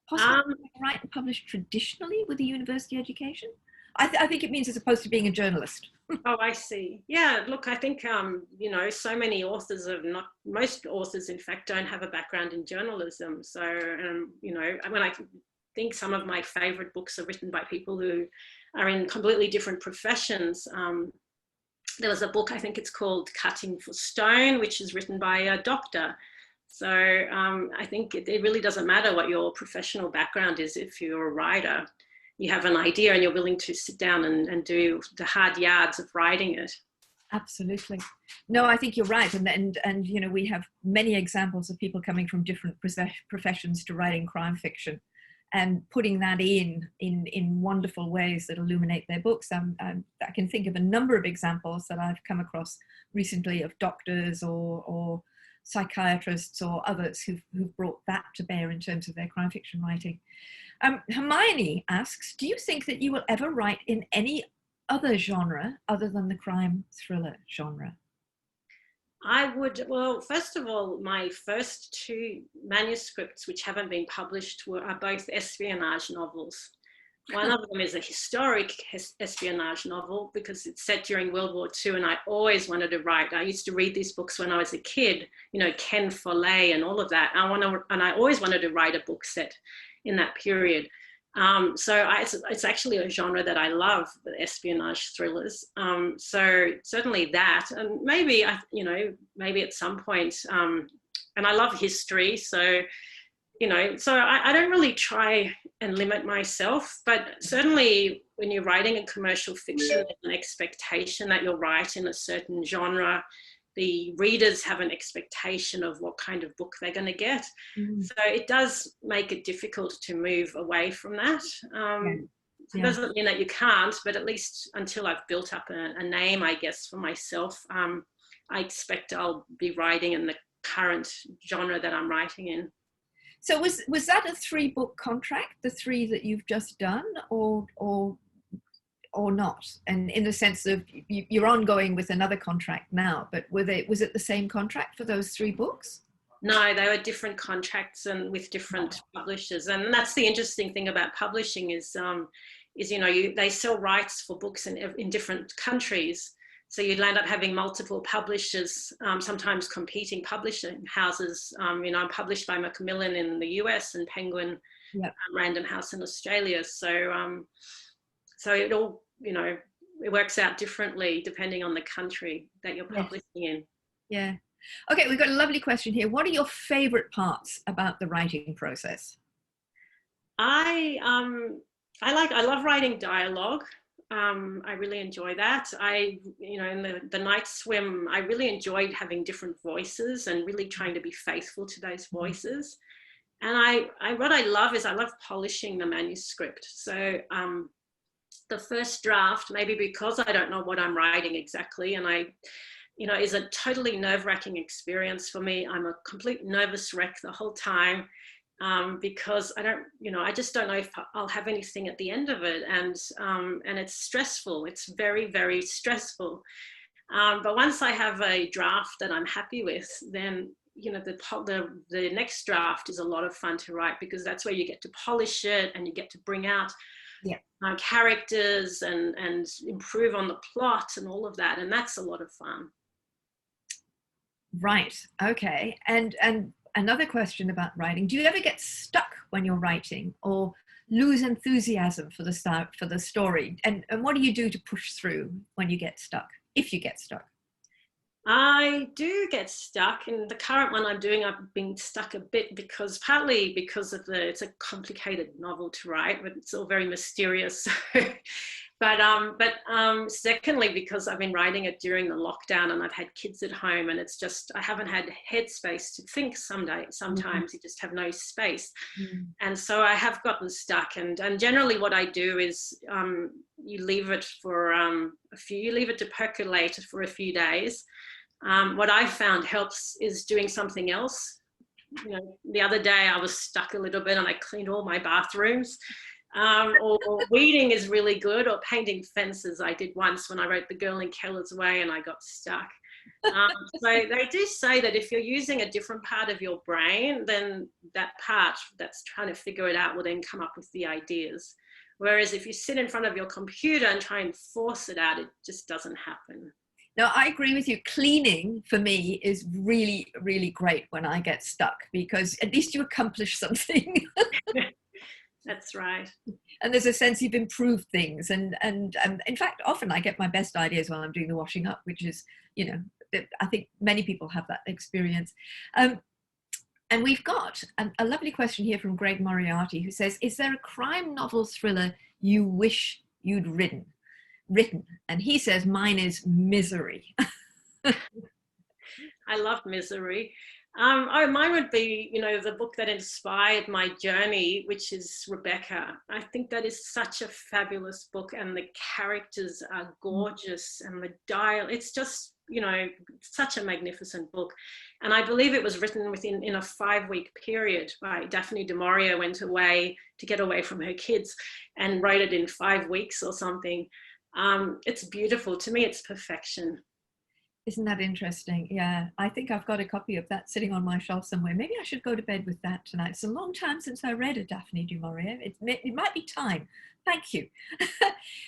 Possible to write and publish traditionally with a university education? I think it means as opposed to being a journalist. Oh, I see. Yeah, look, I think, you know, so many authors most authors, in fact, don't have a background in journalism. So, you know, when I think some of my favorite books are written by people who are in completely different professions. There was a book, I think it's called Cutting for Stone, which is written by a doctor. So I think it really doesn't matter what your professional background is. If you're a writer, you have an idea and you're willing to sit down and do the hard yards of writing it. Absolutely. No, I think you're right. And you know, we have many examples of people coming from different professions to writing crime fiction and putting that in wonderful ways that illuminate their books. I can think of a number of examples that I've come across recently of doctors or psychiatrists or others who've brought that to bear in terms of their crime fiction writing. Hermione asks, do you think that you will ever write in any other genre other than the crime thriller genre? I would, well, first of all, my first two manuscripts, which haven't been published, are both espionage novels. One of them is a historic espionage novel because it's set during World War II, and I always wanted to write. I used to read these books when I was a kid, you know, Ken Follett and all of that. And I always wanted to write a book set in that period. It's actually a genre that I love, the espionage thrillers. So certainly that, and maybe, maybe at some point, and I love history. So, you know, so I don't really try and limit myself, but certainly when you're writing a commercial fiction, there's an expectation that you'll write in a certain genre. The readers have an expectation of what kind of book they're going to get. Mm. So it does make it difficult to move away from that. It doesn't mean that you can't, but at least until I've built up a name, I guess, for myself, I expect I'll be writing in the current genre that I'm writing in. So was that a 3-book contract, the 3 that you've just done, or not? And in the sense of you're ongoing with another contract now, but was it the same contract for those 3 books? No, they were different contracts and with different publishers. And that's the interesting thing about publishing is you know, they sell rights for books in different countries. So you'd end up having multiple publishers, sometimes competing publishing houses. You know, I'm published by Macmillan in the US and Penguin, Yep. Random House in Australia. So, so it all, you know, it works out differently depending on the country that you're publishing in. Yeah. Okay, we've got a lovely question here. What are your favorite parts about the writing process? I love writing dialogue. I really enjoy that. You know, in the night swim, I really enjoyed having different voices and really trying to be faithful to those voices. And what I love is I love polishing the manuscript. So the first draft, maybe because I don't know what I'm writing exactly, and you know, is a totally nerve-wracking experience for me. I'm a complete nervous wreck the whole time. Because I just don't know if I'll have anything at the end of it, and it's stressful. It's very, very stressful. But once I have a draft that I'm happy with, then you know the next draft is a lot of fun to write, because that's where you get to polish it and you get to bring out characters and improve on the plot and all of that, and that's a lot of fun. Right. Okay. And another question about writing: do you ever get stuck when you're writing, or lose enthusiasm for the story? And what do you do to push through when you get stuck, if you get stuck? I do get stuck. In the current one I'm doing, I've been stuck a bit partly because of it's a complicated novel to write, but it's all very mysterious. But secondly, because I've been writing it during the lockdown and I've had kids at home, and it's just, I haven't had headspace to think sometimes you just have no space. And so I have gotten stuck, and generally what I do is you leave it to percolate for a few days. What I found helps is doing something else. You know, the other day I was stuck a little bit and I cleaned all my bathrooms. Or weeding is really good, or painting fences. I did once when I wrote The Girl in Keller's Way and I got stuck. So they do say that if you're using a different part of your brain, then that part that's trying to figure it out will then come up with the ideas. Whereas if you sit in front of your computer and try and force it out, it just doesn't happen. No, I agree with you. Cleaning for me is really, really great when I get stuck, because at least you accomplish something. That's right. And there's a sense you've improved things. And in fact, often I get my best ideas while I'm doing the washing up, which is, you know, I think many people have that experience. And we've got a lovely question here from Greg Moriarty, who says, is there a crime novel thriller you wish you'd written? And he says, mine is Misery. I love Misery. Mine would be, you know, the book that inspired my journey, which is Rebecca. I think that is such a fabulous book, and the characters are gorgeous, and the dialogue, it's just, you know, such a magnificent book. And I believe it was written in a 5-week period. By Daphne du Maurier went away to get away from her kids and wrote it in 5 weeks or something. It's beautiful. To me, it's perfection. Isn't that interesting? Yeah, I think I've got a copy of that sitting on my shelf somewhere. Maybe I should go to bed with that tonight. It's a long time since I read a Daphne du Maurier. It might be time. Thank you.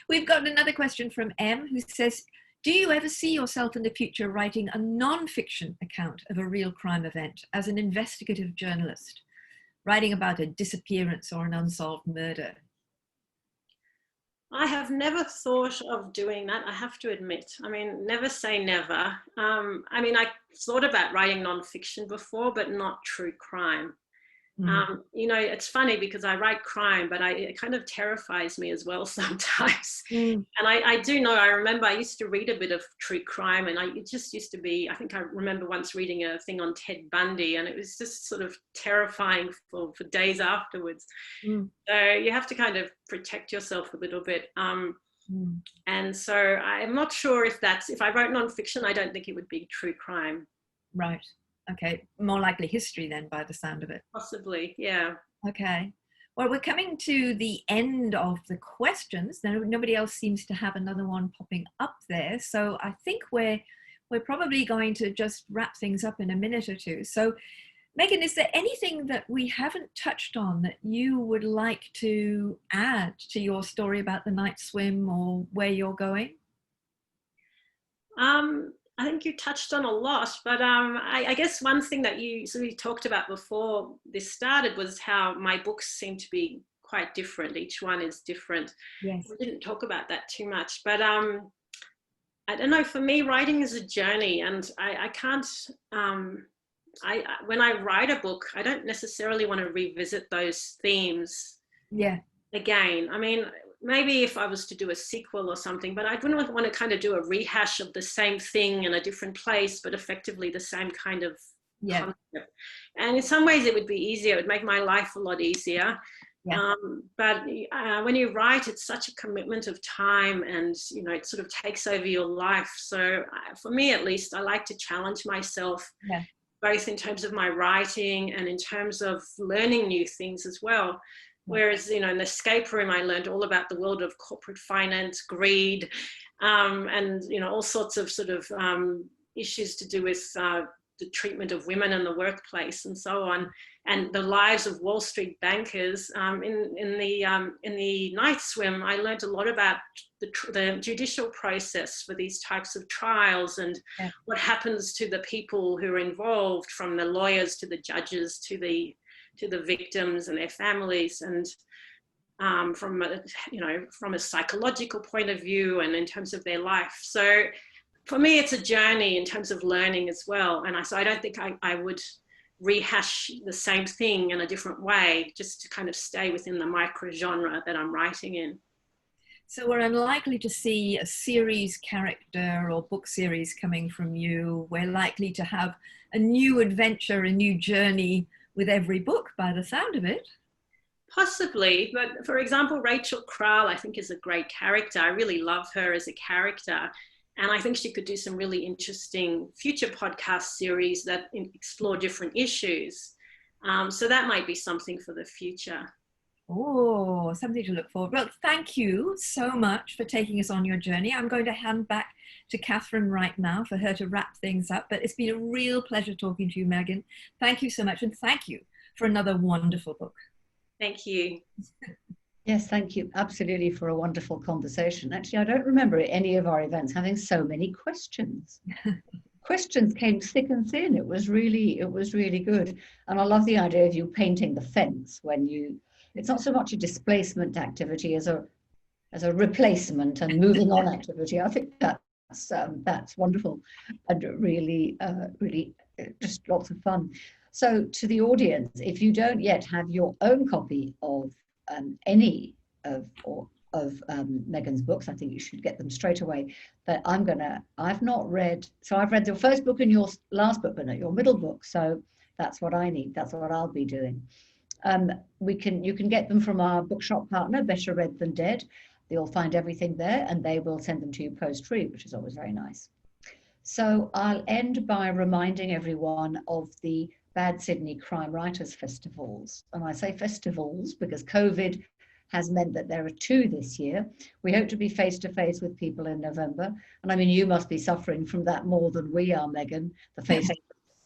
We've got another question from M, who says, do you ever see yourself in the future writing a non-fiction account of a real crime event as an investigative journalist, writing about a disappearance or an unsolved murder? I have never thought of doing that, I have to admit. I mean, never say never. I mean, I thought about writing non-fiction before, but not true crime. You know, it's funny because I write crime, but it kind of terrifies me as well sometimes. And I do know, I remember I used to read a bit of true crime, and it just used to be, I think I remember once reading a thing on Ted Bundy, and it was just sort of terrifying for days afterwards. So you have to kind of protect yourself a little bit. And so I'm not sure if I wrote non-fiction, I don't think it would be true crime. Right. Okay, more likely history then, by the sound of it. Possibly, yeah. Okay. Well, we're coming to the end of the questions. Nobody else seems to have another one popping up there. So I think we're probably going to just wrap things up in a minute or two. So Megan, is there anything that we haven't touched on that you would like to add to your story about the night swim or where you're going? I think you touched on a lot, but I guess one thing that you sort of talked about before this started was how my books seem to be quite different. Each one is different. Yes. We didn't talk about that too much, but I don't know, for me, writing is a journey, and I can't, when I write a book, I don't necessarily want to revisit those themes again. I mean, maybe if I was to do a sequel or something, but I wouldn't want to kind of do a rehash of the same thing in a different place, but effectively the same kind of concept. And in some ways it would be easier. It would make my life a lot easier. But when you write, it's such a commitment of time, and you know, it sort of takes over your life. So for me, at least, I like to challenge myself, both in terms of my writing and in terms of learning new things as well. Whereas, you know, in the escape room, I learned all about the world of corporate finance, greed, and, you know, all sorts of sort of issues to do with the treatment of women in the workplace and so on, and the lives of Wall Street bankers. In the night swim, I learned a lot about the judicial process for these types of trials, and what happens to the people who are involved, from the lawyers to the judges to the victims and their families, and from a psychological point of view and in terms of their life. So for me, it's a journey in terms of learning as well. And so I don't think I would rehash the same thing in a different way, just to kind of stay within the micro genre that I'm writing in. So we're unlikely to see a series character or book series coming from you. We're likely to have a new adventure, a new journey with every book, by the sound of it. Possibly, but for example, Rachel Kral, I think, is a great character. I really love her as a character. And I think she could do some really interesting future podcast series that explore different issues. So that might be something for the future. Oh, something to look forward. Well, thank you so much for taking us on your journey. I'm going to hand back to Catherine right now for her to wrap things up. But it's been a real pleasure talking to you, Megan. Thank you so much. And thank you for another wonderful book. Thank you. Yes, thank you. Absolutely, for a wonderful conversation. Actually, I don't remember at any of our events having so many questions. Questions came thick and thin. It was really good. And I love the idea of you painting the fence when you, it's not so much a displacement activity as a replacement and moving on activity. I think that's wonderful and really just lots of fun. So to the audience, if you don't yet have your own copy of any of Megan's books, I think you should get them straight away. But I've not read, so I've read your first book and your last book, but not your middle book. So that's what I need. That's what I'll be doing. You can get them from our bookshop partner, Better Read Than Dead. You'll find everything there, and they will send them to you post-free, which is always very nice. So I'll end by reminding everyone of the Bad Sydney Crime Writers Festivals. And I say festivals because COVID has meant that there are 2 this year. We hope to be face-to-face with people in November. And I mean, you must be suffering from that more than we are, Megan, the face-to-face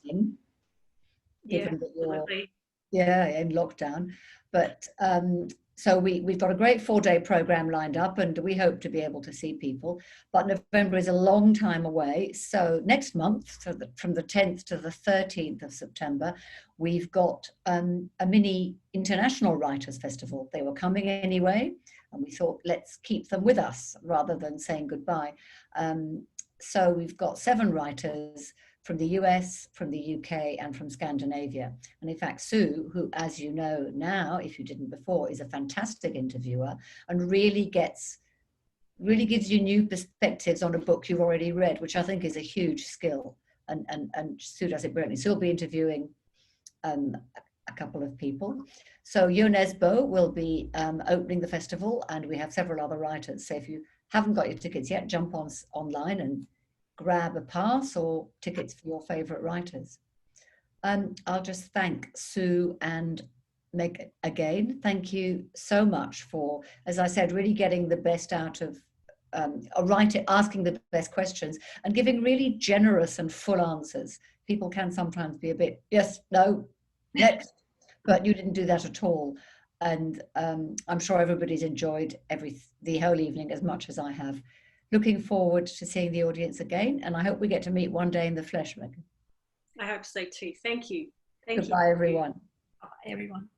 thing, given that you're in lockdown. But so we've got a great 4-day program lined up, and we hope to be able to see people. But November is a long time away. So next month, from the 10th to the 13th of September, we've got a mini International Writers Festival. They were coming anyway, and we thought, let's keep them with us rather than saying goodbye. So we've got 7 writers from the US, from the UK, and from Scandinavia. And in fact, Sue, who, as you know now, if you didn't before, is a fantastic interviewer and really gives you new perspectives on a book you've already read, which I think is a huge skill. And Sue does it brilliantly. Sue will be interviewing a couple of people. So Nesbo will be opening the festival, and we have several other writers. So if you haven't got your tickets yet, jump online and grab a pass or tickets for your favorite writers. I'll just thank Sue and Meg again. Thank you so much for, as I said, really getting the best out of a writer, asking the best questions and giving really generous and full answers. People can sometimes be a bit, yes, no, next, but you didn't do that at all. And I'm sure everybody's enjoyed the whole evening as much as I have. looking forward to seeing the audience again, and I hope we get to meet one day in the flesh, Megan. I hope so too. Thank you. Thank you. Goodbye, everyone. Bye, everyone.